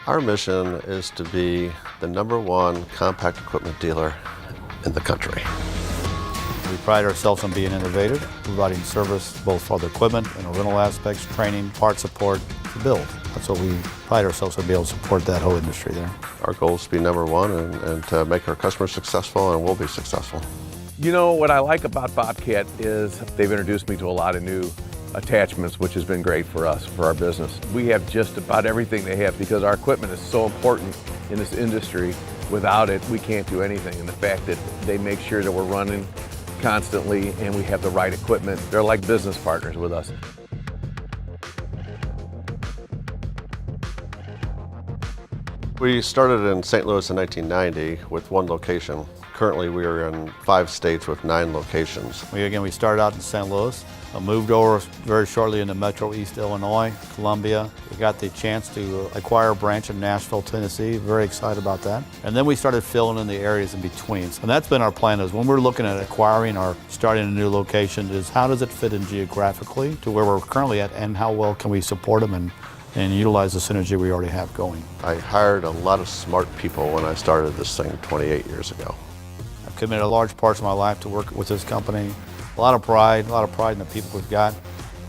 Our mission is to be the #1 compact equipment dealer in the country. We pride ourselves on being innovative, providing service both for the equipment and the rental aspects, training, part support, to build. That's what we pride ourselves on, being able to support that whole industry there. Our goal is to be #1 and to make our customers successful, and we'll be successful. You know, what I like about Bobcat is they've introduced me to a lot of new attachments, which has been great for us, for our business. We have just about everything they have because our equipment is so important in this industry. Without it, we can't do anything. And the fact that they make sure that we're running constantly and we have the right equipment, they're like business partners with us. We started in St. Louis in 1990 with 1 location. Currently, we are in 5 states with 9 locations. We started out in St. Louis, moved over very shortly into Metro East Illinois, Columbia. We got the chance to acquire a branch in Nashville, Tennessee. Very excited about that. And then we started filling in the areas in between. And that's been our plan, is when we're looking at acquiring or starting a new location, is how does it fit in geographically to where we're currently at, and how well can we support them and utilize the synergy we already have going. I hired a lot of smart people when I started this thing 28 years ago. I've committed a large parts of my life to work with this company. A lot of pride in the people we've got.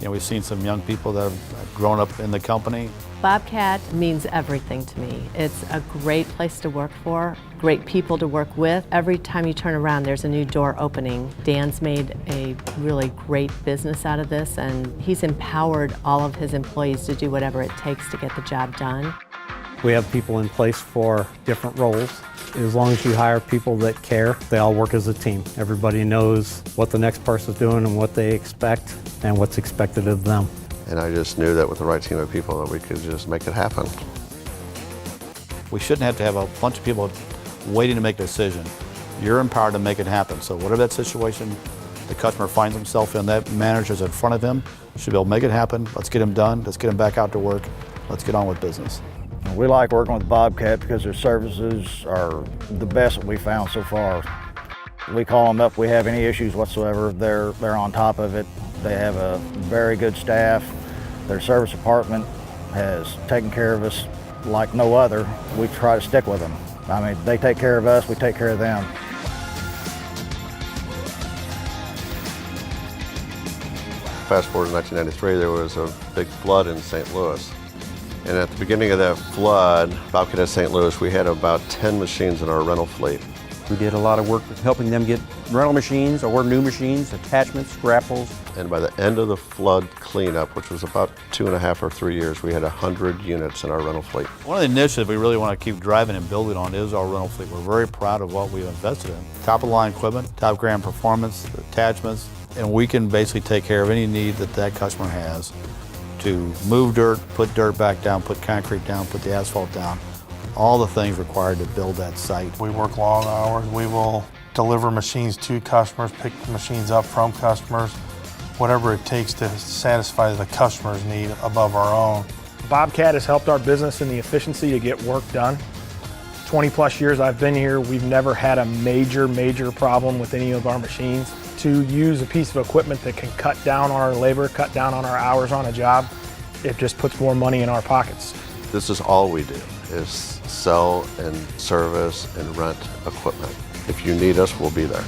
You know, we've seen some young people that have grown up in the company. Bobcat means everything to me. It's a great place to work for, great people to work with. Every time you turn around, there's a new door opening. Dan's made a really great business out of this, and he's empowered all of his employees to do whatever it takes to get the job done. We have people in place for different roles. As long as you hire people that care, they all work as a team. Everybody knows what the next person's doing and what they expect and what's expected of them. And I just knew that with the right team of people that we could just make it happen. We shouldn't have to have a bunch of people waiting to make a decision. You're empowered to make it happen. So whatever that situation the customer finds himself in, that manager's in front of him, should be able to make it happen. Let's get him done. Let's get him back out to work. Let's get on with business. We like working with Bobcat because their services are the best that we found so far. We call them up if we have any issues whatsoever. They're on top of it. They have a very good staff. Their service department has taken care of us like no other. We try to stick with them. I mean, they take care of us, we take care of them. Fast forward to 1993, there was a big flood in St. Louis. And at the beginning of that flood, Bobcat of St. Louis, we had about 10 machines in our rental fleet. We did a lot of work with helping them get rental machines or new machines, attachments, grapples. And by the end of the flood cleanup, which was about 2.5 or 3 years, we had 100 units in our rental fleet. One of the initiatives we really want to keep driving and building on is our rental fleet. We're very proud of what we've invested in. Top of the line equipment, top grade performance, attachments, and we can basically take care of any need that that customer has to move dirt, put dirt back down, put concrete down, put the asphalt down, all the things required to build that site. We work long hours. We will deliver machines to customers, pick machines up from customers, whatever it takes to satisfy the customer's need above our own. Bobcat has helped our business in the efficiency to get work done. 20 plus years I've been here, we've never had a major problem with any of our machines. To use a piece of equipment that can cut down on our labor, cut down on our hours on a job, it just puts more money in our pockets. This is all we do, is sell and service and rent equipment. If you need us, we'll be there.